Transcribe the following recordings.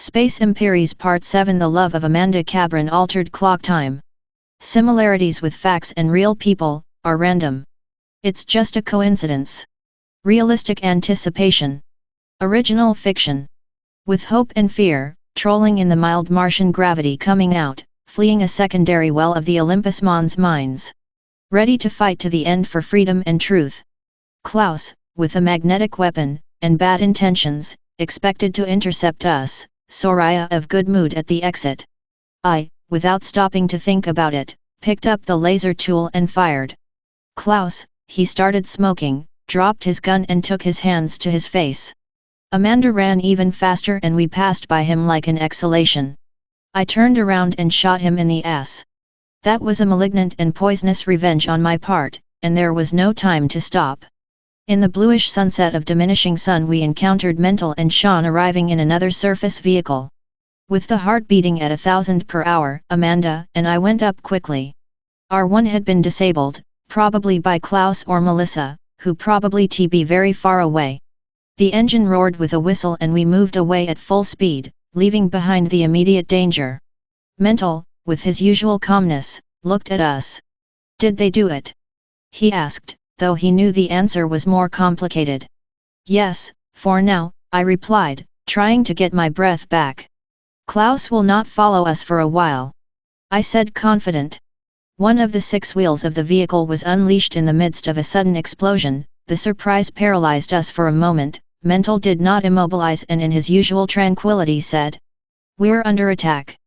Space Imperies Part 7. The love of Amanda Cabron altered Clocktime. Similarities with facts and real people are random. It's just a coincidence. Realistic anticipation. Original fiction. With hope and fear, trolling in the mild Martian gravity coming out, fleeing a secondary well of the Olympus Mons minds. Ready to fight to the end for freedom and truth. Klaus, with a magnetic weapon, and bad intentions, expected to intercept us. Soraya of good mood at the exit. I, without stopping to think about it, picked up the laser tool and fired. Klaus, he started smoking, dropped his gun and took his hands to his face. Amanda ran even faster and we passed by him like an exhalation. I turned around and shot him in the ass. That was a malignant and poisonous revenge on my part, and there was no time to stop. In the bluish sunset of diminishing sun we encountered Mental and Sean arriving in another surface vehicle. With the heart beating at 1,000 per hour, Amanda and I went up quickly. R1 had been disabled, probably by Klaus or Melissa, who probably to be very far away. The engine roared with a whistle and we moved away at full speed, leaving behind the immediate danger. Mental, with his usual calmness, looked at us. "Did they do it?" he asked, though he knew the answer was more complicated. "Yes, for now," I replied, trying to get my breath back. "Klaus will not follow us for a while," I said confident. One of the 6 wheels of the vehicle was unleashed in the midst of a sudden explosion. The surprise paralyzed us for a moment. Mental did not immobilize and in his usual tranquility said, "We're under attack."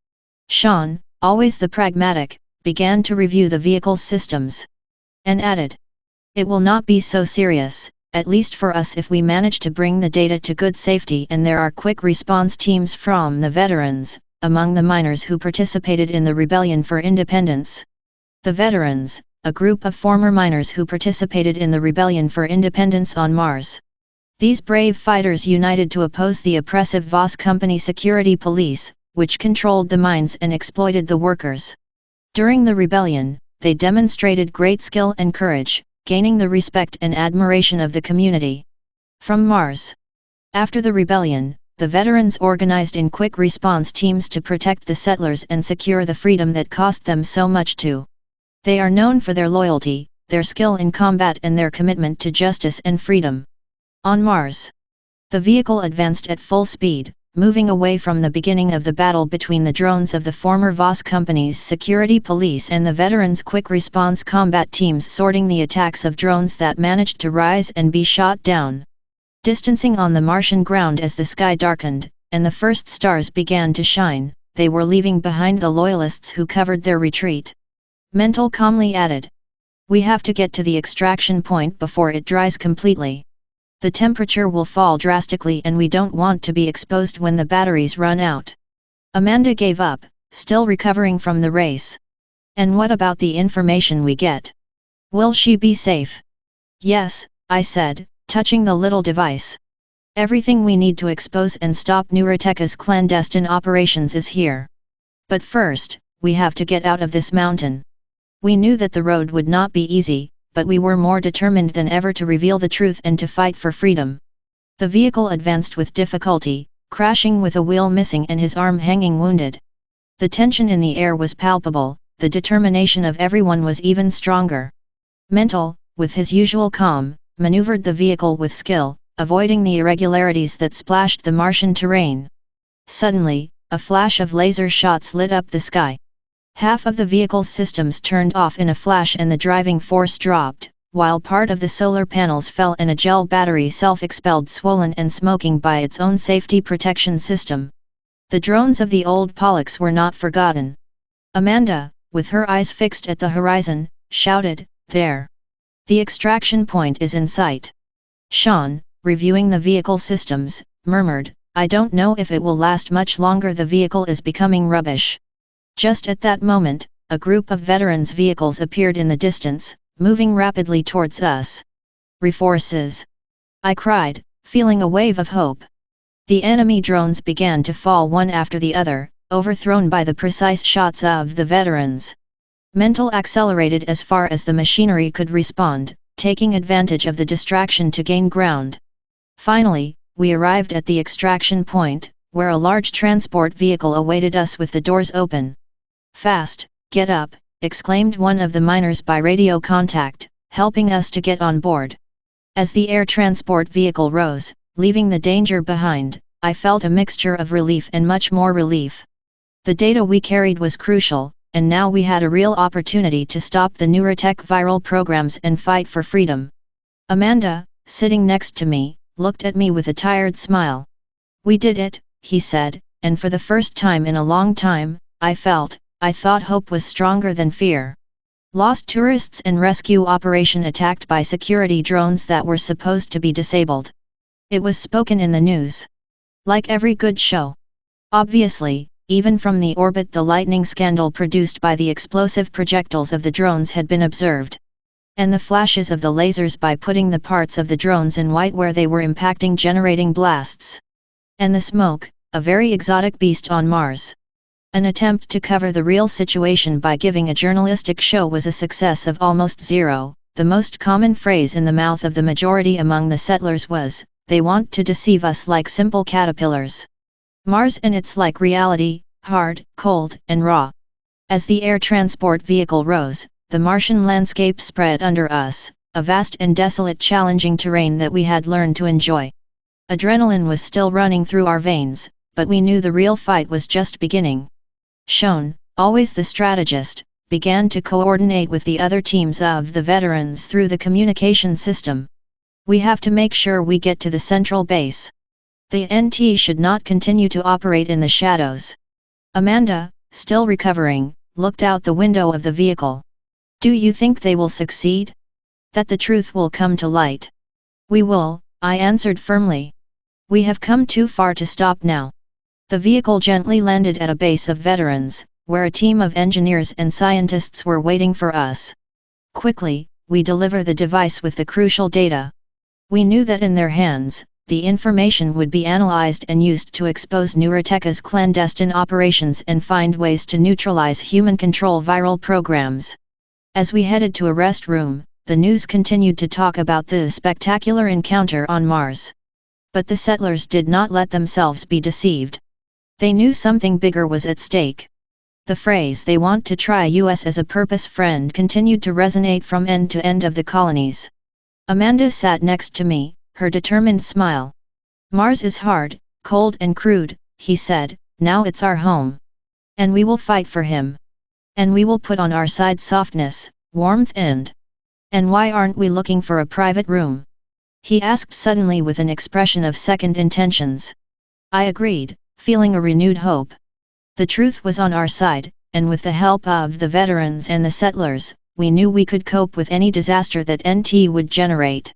Sean, always the pragmatic, began to review the vehicle's systems. And added, "It will not be so serious, at least for us if we manage to bring the data to good safety and there are quick response teams from the veterans, among the miners who participated in the rebellion for independence." The veterans, a group of former miners who participated in the rebellion for independence on Mars. These brave fighters united to oppose the oppressive Voss Company security police, which controlled the mines and exploited the workers. During the rebellion, they demonstrated great skill and courage, gaining the respect and admiration of the community. From Mars. After the rebellion, the veterans organized in quick response teams to protect the settlers and secure the freedom that cost them so much too. They are known for their loyalty, their skill in combat and their commitment to justice and freedom. On Mars. The vehicle advanced at full speed, moving away from the beginning of the battle between the drones of the former Voss Company's security police and the veterans' quick response combat teams sorting the attacks of drones that managed to rise and be shot down. Distancing on the Martian ground as the sky darkened, and the first stars began to shine, they were leaving behind the loyalists who covered their retreat. Mental calmly added, "We have to get to the extraction point before it dries completely. The temperature will fall drastically and we don't want to be exposed when the batteries run out." Amanda gave up, still recovering from the race. "And what about the information we get? Will she be safe?" "Yes," I said, touching the little device. "Everything we need to expose and stop Neuroteca's clandestine operations is here. But first, we have to get out of this mountain." We knew that the road would not be easy, but we were more determined than ever to reveal the truth and to fight for freedom. The vehicle advanced with difficulty, crashing with a wheel missing and his arm hanging wounded. The tension in the air was palpable, the determination of everyone was even stronger. Mental, with his usual calm, maneuvered the vehicle with skill, avoiding the irregularities that splashed the Martian terrain. Suddenly, a flash of laser shots lit up the sky. Half of the vehicle's systems turned off in a flash and the driving force dropped, while part of the solar panels fell and a gel battery self-expelled swollen and smoking by its own safety protection system. The drones of the old Pollux were not forgotten. Amanda, with her eyes fixed at the horizon, shouted, "There! The extraction point is in sight." Sean, reviewing the vehicle systems, murmured, "I don't know if it will last much longer. The vehicle is becoming rubbish." Just at that moment, a group of veterans' vehicles appeared in the distance, moving rapidly towards us. "Reforces!" I cried, feeling a wave of hope. The enemy drones began to fall one after the other, overthrown by the precise shots of the veterans. Mental accelerated as far as the machinery could respond, taking advantage of the distraction to gain ground. Finally, we arrived at the extraction point, where a large transport vehicle awaited us with the doors open. "Fast, get up," exclaimed one of the miners by radio contact, helping us to get on board. As the air transport vehicle rose, leaving the danger behind, I felt a mixture of relief and much more relief. The data we carried was crucial, and now we had a real opportunity to stop the Neurotech viral programs and fight for freedom. Amanda, sitting next to me, looked at me with a tired smile. "We did it," he said, and for the first time in a long time, I thought hope was stronger than fear. Lost tourists and rescue operation attacked by security drones that were supposed to be disabled. It was spoken in the news. Like every good show. Obviously, even from the orbit the lightning scandal produced by the explosive projectiles of the drones had been observed. And the flashes of the lasers by putting the parts of the drones in white where they were impacting generating blasts. And the smoke, a very exotic beast on Mars. An attempt to cover the real situation by giving a journalistic show was a success of almost zero. The most common phrase in the mouth of the majority among the settlers was, "They want to deceive us like simple caterpillars." Mars and it's like reality, hard, cold, and raw. As the air transport vehicle rose, the Martian landscape spread under us, a vast and desolate challenging terrain that we had learned to enjoy. Adrenaline was still running through our veins, but we knew the real fight was just beginning. Sean, always the strategist, began to coordinate with the other teams of the veterans through the communication system. "We have to make sure we get to the central base. The NT should not continue to operate in the shadows." Amanda, still recovering, looked out the window of the vehicle. "Do you think they will succeed? That the truth will come to light?" "We will," I answered firmly. "We have come too far to stop now." The vehicle gently landed at a base of veterans, where a team of engineers and scientists were waiting for us. Quickly, we deliver the device with the crucial data. We knew that in their hands, the information would be analyzed and used to expose Neurotech's clandestine operations and find ways to neutralize human control viral programs. As we headed to a rest room, the news continued to talk about the spectacular encounter on Mars. But the settlers did not let themselves be deceived. They knew something bigger was at stake. The phrase "they want to try us as a purpose friend" continued to resonate from end to end of the colonies. Amanda sat next to me, her determined smile. "Mars is hard, cold and crude," he said, "now it's our home. And we will fight for him. And we will put on our side softness, warmth and why aren't we looking for a private room?" he asked suddenly with an expression of second intentions. I agreed, feeling a renewed hope. The truth was on our side, and with the help of the veterans and the settlers, we knew we could cope with any disaster that NT would generate.